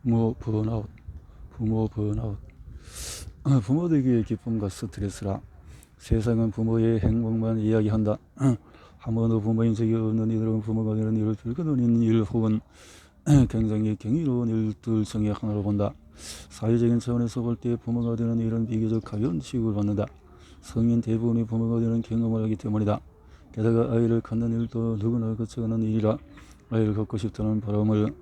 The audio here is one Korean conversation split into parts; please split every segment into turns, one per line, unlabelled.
부모 번아웃, 부모 번아웃. 부모들에게 기쁨과 스트레스라. 세상은 부모의 행복만 이야기한다. 한 번도 부모인 적이 없는 이들은 부모가 되는 일을 별거는 있는 일 혹은 굉장히 경이로운 일들 중에 하나로 본다. 사회적인 차원에서 볼 때 부모가 되는 일은 비교적 가벼운 취급을 받는다. 성인 대부분이 부모가 되는 경험을 하기 때문이다. 게다가 아이를 갖는 일도 누구나 거쳐가는 일이라 아이를 갖고 싶다는 바람을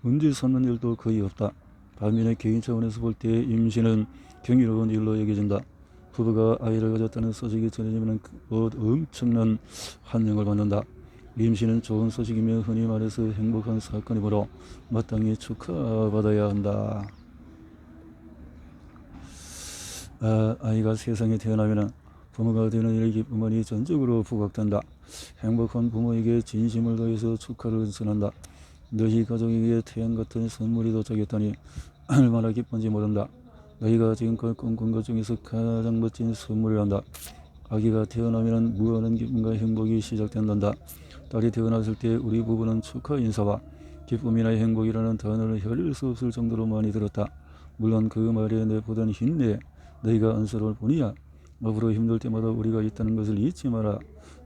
문제 삼는 일도 거의 없다. 반면에 개인 차원에서 볼 때 임신은 경이로운 일로 여겨진다. 부부가 아이를 가졌다는 소식이 전해지면 엄청난 환영을 받는다. 임신은 좋은 소식이며 흔히 말해서 행복한 사건이므로 마땅히 축하받아야 한다. 아이가 세상에 태어나면 부모가 되는 일의 기쁨이 전적으로 부각된다. 행복한 부모에게 진심을 다해서 축하를 전한다. 너희 가족에게 태양 같은 선물이 도착했다니 얼마나 기쁜지 모른다. 너희가 지금껏 꿈꾼 것 중에서 가장 멋진 선물이란다. 아기가 태어나면 무한한 기쁨과 행복이 시작된단다. 딸이 태어났을 때 우리 부부는 축하 인사와 기쁨이나 행복이라는 단어를 헤아릴 수 없을 정도로 많이 들었다. 물론 그 말에 내보단 힘내, 너희가 안쓰러울 뿐이야. 앞으로 힘들 때마다 우리가 있다는 것을 잊지 마라.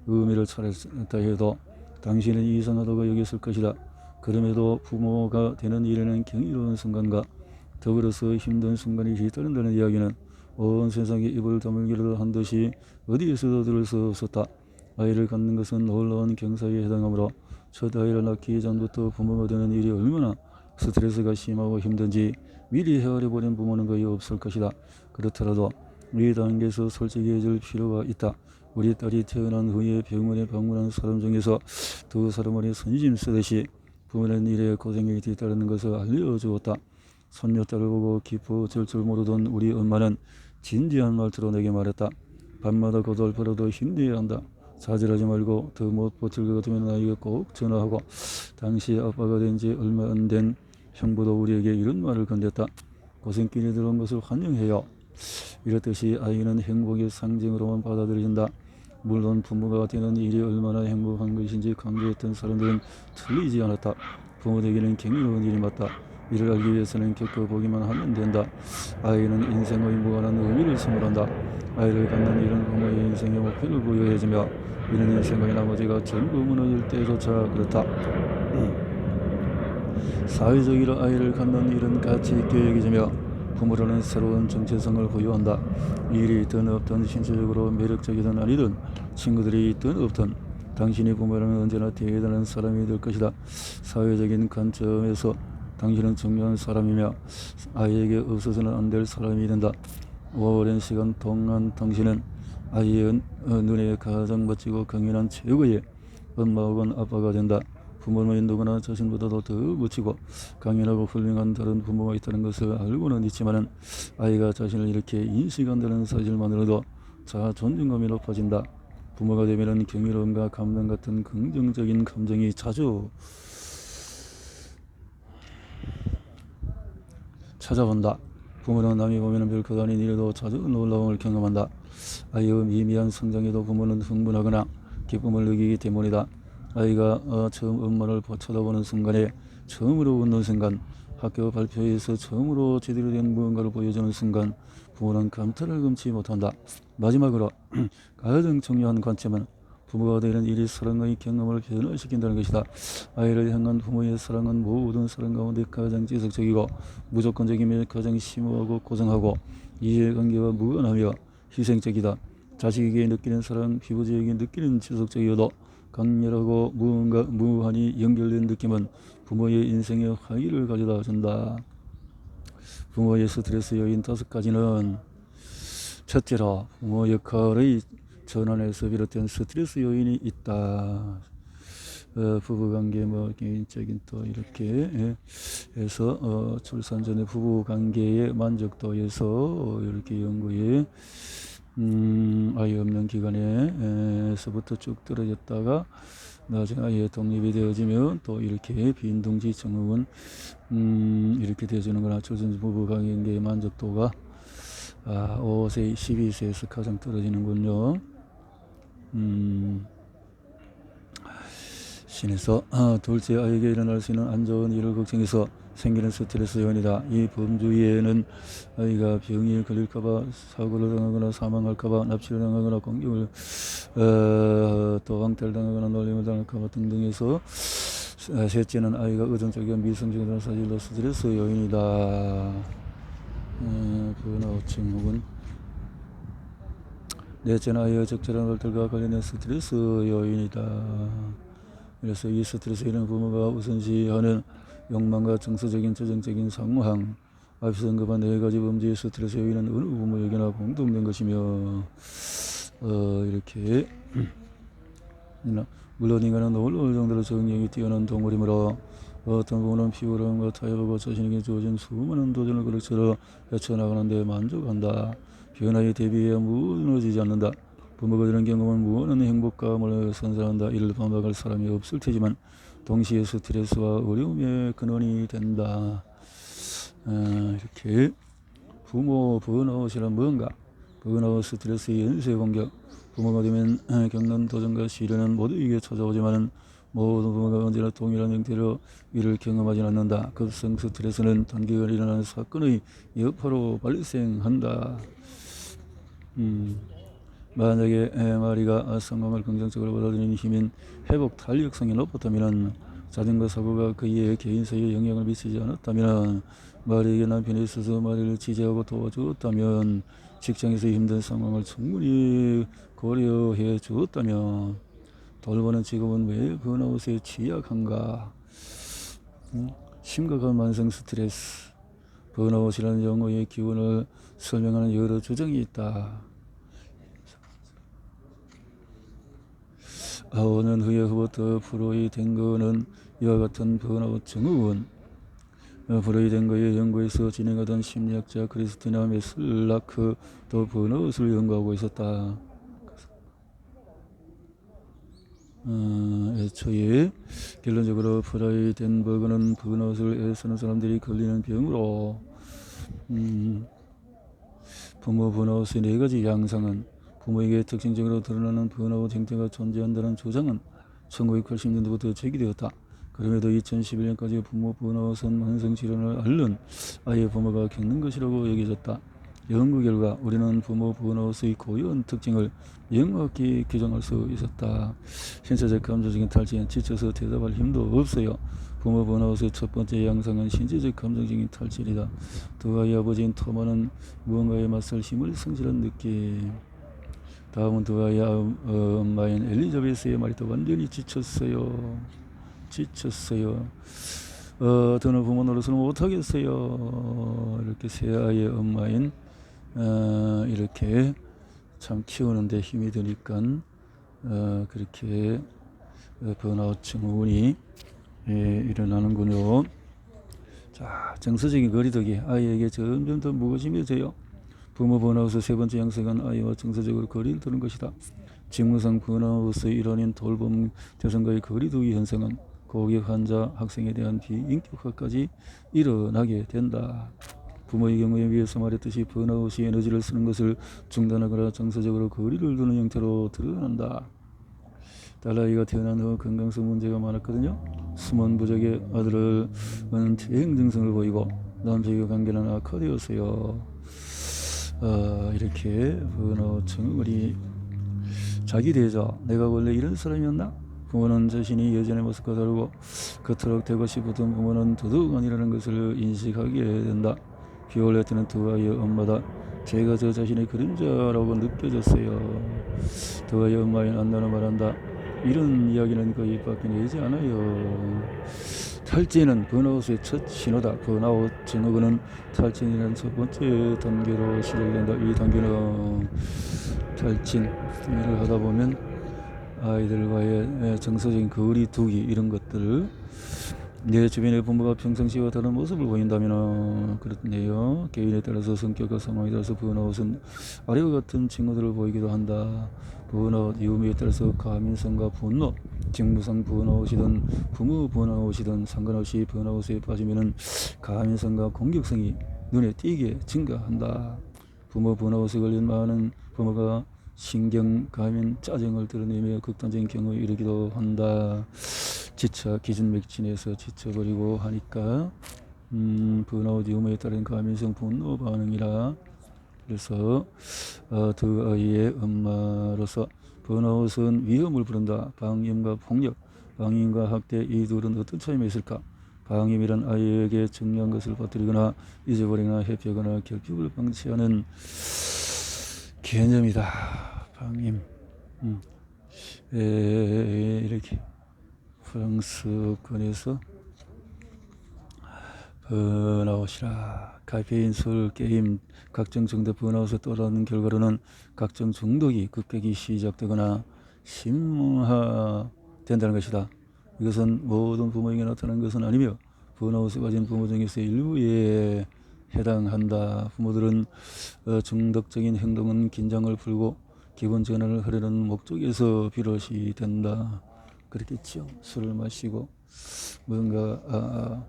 의미를 찾았다 해도 당신은 이상하다고 여겼을 것이다. 그럼에도 부모가 되는 일에는 경이로운 순간과 더불어서 힘든 순간이 뒤따른다는 이야기는 온 세상에 입을 다물기를 한 듯이 어디에서도 들을 수 없었다. 아이를 갖는 것은 놀라운 경사에 해당하므로 첫 아이를 낳기 전부터 부모가 되는 일이 얼마나 스트레스가 심하고 힘든지 미리 헤아려버린 부모는 거의 없을 것이다. 그렇더라도 이 단계에서 솔직해질 필요가 있다. 우리 딸이 태어난 후에 병원에 방문한 사람 중에서 두 사람만이 선심 쓰듯이 부모는 일에 고생이 뒤따르는 것을 알려주었다. 손녀딸을 보고 기뻐질 줄 모르던 우리 엄마는 진지한 말투로 내게 말했다. 밤마다 고달프라도 힘내야 한다. 좌절하지 말고 더 못 버틸 것 같으면 나에게 꼭 전화하고. 당시 아빠가 된 지 얼마 안 된 형부도 우리에게 이런 말을 건넸다. 고생길에 들어온 것을 환영해요. 이렇듯이 아이는 행복의 상징으로만 받아들여진다. 물론 부모가 되는 일이 얼마나 행복한 것인지 강조했던 사람들은 틀리지 않았다. 부모 되기는 경이로운 일이 맞다. 이를 알기 위해서는 겪어보기만 하면 된다. 아이는 인생의 무한한 의미를 선물한다. 아이를 갖는 일은 부모의 인생의 목표를 부여해주며 이는 인생의 나머지가 전부 무너질 때조차 그렇다. 사회적으로 아이를 갖는 일은 가치 있게 여기지며 부모라는 새로운 정체성을 부여한다. 일이 있든 없든 신체적으로 매력적이든 아니든 친구들이 있든 없든 당신이 부모라면 언제나 대단한 사람이 될 것이다. 사회적인 관점에서 당신은 중요한 사람이며 아이에게 없어서는 안 될 사람이 된다. 오랜 시간 동안 당신은 아이의 눈에 가장 멋지고 강인한 최고의 엄마 혹은 아빠가 된다. 부모는 누구나 자신보다도 더 멋지고 강인하고 훌륭한 다른 부모가 있다는 것을 알고는 있지만 아이가 자신을 이렇게 인식한다는 사실만으로도 자아 존중감이 높아진다. 부모가 되면 경이로움과 감동 같은 긍정적인 감정이 자주 찾아온다. 부모는 남이 보면 별것 아닌 일에도 자주 놀라움을 경험한다. 아이의 미미한 성장에도 부모는 흥분하거나 기쁨을 느끼기 때문이다. 아이가 처음 엄마를 쳐다보는 순간에 처음으로 웃는 순간, 학교 발표에서 처음으로 제대로 된 무언가를 보여주는 순간 부모는 감탄을 금치 못한다. 마지막으로 가장 중요한 관점은 부모가 되는 일이 사랑의 경험을 변화시킨다는 것이다. 아이를 향한 부모의 사랑은 모든 사랑 가운데 가장 지속적이고 무조건적이며 가장 심오하고 고정하고 이해관계와 무관하며 희생적이다. 자식에게 느끼는 사랑, 피부지에게 느끼는 지속적이어도 강렬하고 무한히 연결된 느낌은 부모의 인생의 활기를 가져다 준다. 부모의 스트레스 요인 5가지는 첫째로 부모 역할의 전환에서 비롯된 스트레스 요인이 있다. 부부관계 개인적인 또 이렇게 해서 출산 전에 부부관계의 만족도에서 이렇게 연구에 아이 없는 기간에서부터 쭉 떨어졌다가 나중에 아이의 독립이 되어지면 또 이렇게 빈둥지 증후군 이렇게 되어지는 거나 출산 부부관계의 만족도가 5세, 12세에서 가장 떨어지는군요. 신에서 둘째 아이에게 일어날 수 있는 안 좋은 일을 걱정해서 생기는 스트레스 요인이다. 이 범주에는 아이가 병이 걸릴까봐, 사고를 당하거나 사망할까봐, 납치를 당하거나 공격을 또 왕따를 당하거나 놀림을 당할까봐 등등해서, 셋째는 아이가 의존적이고 미성적인 사실로 스트레스 요인이다. 번아웃증 혹은 넷째는 아이의 적절한 것들과 관련된 스트레스 요인이다. 그래서 이 스트레스 요인은 부모가 우선시하는 욕망과 정서적인 재정적인 상황, 앞에서 언급한 네 가지 범죄의 스트레스 요인은 어느 부모에게나 공통된 것이며, 이렇게 물론 인간은 놀라울 정도로 정력이 뛰어난 동물이므로 어떤 부모는 피곤함과 타협하고 자신에게 주어진 수많은 도전을 그럭저럭 헤쳐나가는데 만족한다. 변화에 대비해 무너지지 않는다. 부모가 이런 경험은 무한한 행복감을 선사한다. 이를 반박할 사람이 없을 테지만 동시에 스트레스와 어려움의 근원이 된다. 이렇게 부모 번아웃이란 뭔가? 번아웃, 스트레스의 연쇄 공격. 부모가 되면 겪는 도전과 시련은 모두에게 찾아오지만 모든 부모가 언제나 동일한 형태로 이를 경험하지 않는다. 급성 스트레스는 단기간 일어나는 사건의 여파로 발생한다. 만약에 마리가 상황을 긍정적으로 받아들이는 힘인 회복 탄력성이 높았다면, 자전거 사고가 그의 개인사에 영향을 미치지 않았다면, 마리에게 남편이 있어서 마리를 지지하고 도와주었다면, 직장에서 힘든 상황을 충분히 고려해 주었다면, 돌보는 직업은 왜 번아웃에 취약한가? 심각한 만성 스트레스, 번아웃이라는 용어의 기원을 설명하는 여러 주장이 있다. 5년 후부터 프로이덴 거는 이와 같은 번아웃 증후군. 프로이덴 거의 연구에서 진행하던 심리학자 크리스티나 메슬라크도 번아웃을 연구하고 있었다. 애초에 결론적으로 프라이덴버그는 번아웃을 애쓰는 사람들이 걸리는 병으로, 부모 번아웃의 네 가지 양상은, 부모에게 특징적으로 드러나는 번아웃 형태가 존재한다는 주장은 1980년대부터 제기되었다. 그럼에도 2011년까지 부모 번아웃은 만성질환을 앓는 아이의 부모가 겪는 것이라고 여겨졌다. 연구 결과 우리는 부모 번아웃의 고유한 특징을 명확히 규정할 수 있었다. 신체적 감정적인 탈진, 지쳐서 대답할 힘도 없어요. 부모 번아웃의 첫 번째 양상은 신체적 감정적인 탈진이다. 두 아이의 아버지인 토마는 무언가에 맞설 힘을 성실한 느낌. 다음은 두 아이의 엄마인 엘리자베스의 말이 또 완전히 지쳤어요. 더는 부모 노릇을 못하겠어요. 이렇게 세 아이의 엄마인 이렇게 참 키우는데 힘이 드니까 그렇게 번아웃 증후군이 일어나는군요. 자, 정서적인 거리두기. 아이에게 점점 더 무거워지며져요. 부모 번아웃의 세 번째 양상은 아이와 정서적으로 거리를 두는 것이다. 직무상 번아웃의 일환인 돌봄 대상과의 거리두기 현상은 고객, 환자, 학생에 대한 비인격화까지 일어나게 된다. 부모의 경우에 위에서 말했듯이 번아웃이 에너지를 쓰는 것을 중단하거나 정서적으로 거리를 두는 형태로 드러난다. 딸아이가 태어난 후 건강성 문제가 많았거든요. 숨은 부족의 아들은 퇴행 증상을 보이고 남편과 관계는 악화되었어요. 이렇게 번아웃 증후군이 자기 대자, 내가 원래 이런 사람이었나? 부모는 자신이 예전의 모습과 다르고 그토록 되고 싶었던 부모는 더더욱 아니라는 것을 인식하게 된다. 비올레 때는 두 아이의 엄마다. 제가 저 자신의 그림자라고 느껴졌어요. 두 아이의 엄마인 안나는 말한다. 이런 이야기는 거의 입 밖에 내지 않아요. 탈진은 번아웃의 첫 신호다. 번아웃 증후군은 탈진이라는 첫 번째 단계로 시작된다. 이 단계는 탈진 일을 하다 보면 아이들과의 정서적인 거리두기 이런 것들, 내 주변의 부모가 평상시와 다른 모습을 보인다면 그렇네요. 개인에 따라서 성격과 상황에 따라서 번아웃은 아래와 같은 징후들을 보이기도 한다. 번아웃 유무에 따라서 가민성과 분노, 직무상 번아웃이든 부모 번아웃이든 상관없이 번아웃에 빠지면은 가민성과 공격성이 눈에 띄게 증가한다. 부모 번아웃에 걸린 많은 부모가 신경, 가민, 짜증을 드러내며 극단적인 경우에 이르기도 한다. 기준 맥진에서 지쳐버리고 하니까 번아웃 유무에 따른 과민성 분노 반응이라. 그래서 두 아이의 엄마로서 번아웃은 위험을 부른다. 방임과 폭력, 방임과 학대, 이 둘은 어떤 차이가 있을까? 방임이란 아이에게 중요한 것을 빠뜨리거나 잊어버리거나 회피하거나 결핍을 방치하는 개념이다. 방임. 이렇게 프랑스권에서 번아웃이라. 카페인, 술, 게임, 각종 중독 번아웃에 따르는 결과로는 각종 중독이 급격히 시작되거나 심화된다는 것이다. 이것은 모든 부모에게 나타나는 것은 아니며 번아웃에 빠진 부모 중에서 일부에 해당한다. 부모들은 중독적인 행동은 긴장을 풀고 기분 전환을 하려는 목적에서 비롯이 된다. 그렇겠죠. 술을 마시고 뭔가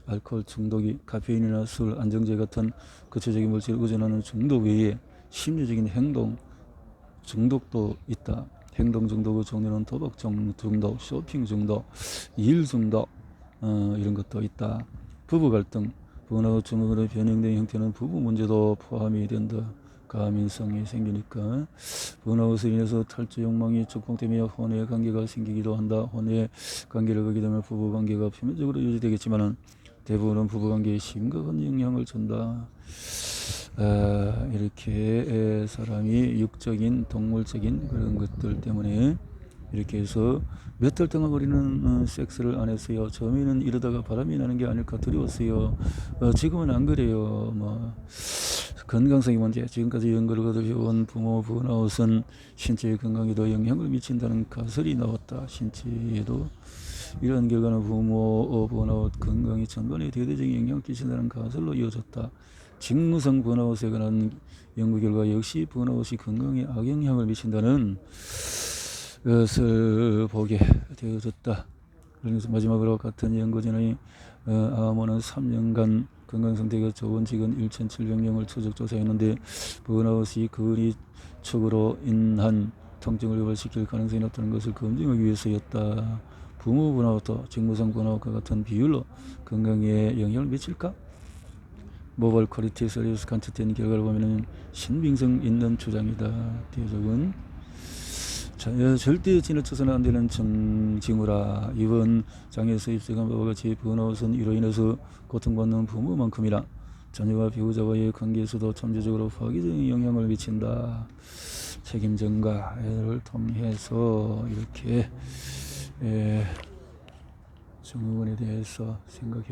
알코올 중독이 카페인이나 술, 안정제 같은 구체적인 물질을 의존하는 중독 외에 심리적인 행동 중독도 있다. 행동 중독의 종류는 도박 중독, 쇼핑 중독, 일 중독 이런 것도 있다. 부부 갈등, 번아웃 증후군의 변형된 형태는 부부 문제도 포함이 된다. 과민성이 생기니까 번아웃으로 인해서 탈주 욕망이 축복되며 혼외 관계가 생기기도 한다. 혼외 관계를 하게 되면 부부 관계가 표면적으로 유지되겠지만은 대부분은 부부관계에 심각한 영향을 준다. 이렇게 사람이 육적인 동물적인 그런 것들 때문에 이렇게 해서 몇 달 동안 우리는 섹스를 안 했어요. 처음에는 이러다가 바람이 나는 게 아닐까 두려웠어요. 지금은 안 그래요. 뭐 건강성이 문제. 지금까지 연구를 거듭해온 부모 번아웃은 신체의 건강에도 영향을 미친다는 가설이 나왔다. 신체에도 이러한 결과는 부모 번아웃 건강에 전반에 대대적인 영향을 끼친다는 가설로 이어졌다. 직무성 번아웃에 관한 연구 결과 역시 번아웃이 건강에 악영향을 미친다는 것을 보게 되어졌다. 그래서 마지막으로 같은 연구진의 암호는 3년간 건강 상태가 좋은 직원 1,700명을 추적 조사했는데 번아웃이 근위축으로 인한 통증을 유발시킬 가능성이 높다는 것을 검증하기 위해서였다. 부모 번아웃도 직무성 번아웃과 같은 비율로 건강에 영향을 미칠까? 모발 퀄리티 서비스 관측된 결과를 보면 신빙성 있는 주장이다. 대적은 절대 지나쳐서는 안 되는 징후라. 이번 장에서 입증한 바와 같이 번아웃은 이로 인해서 고통받는 부모만큼이나 자녀와 배우자와의 관계에서도 잠재적으로 파괴적인 영향을 미친다. 책임 전가를 통해서 이렇게 증후군에 대해서 생각해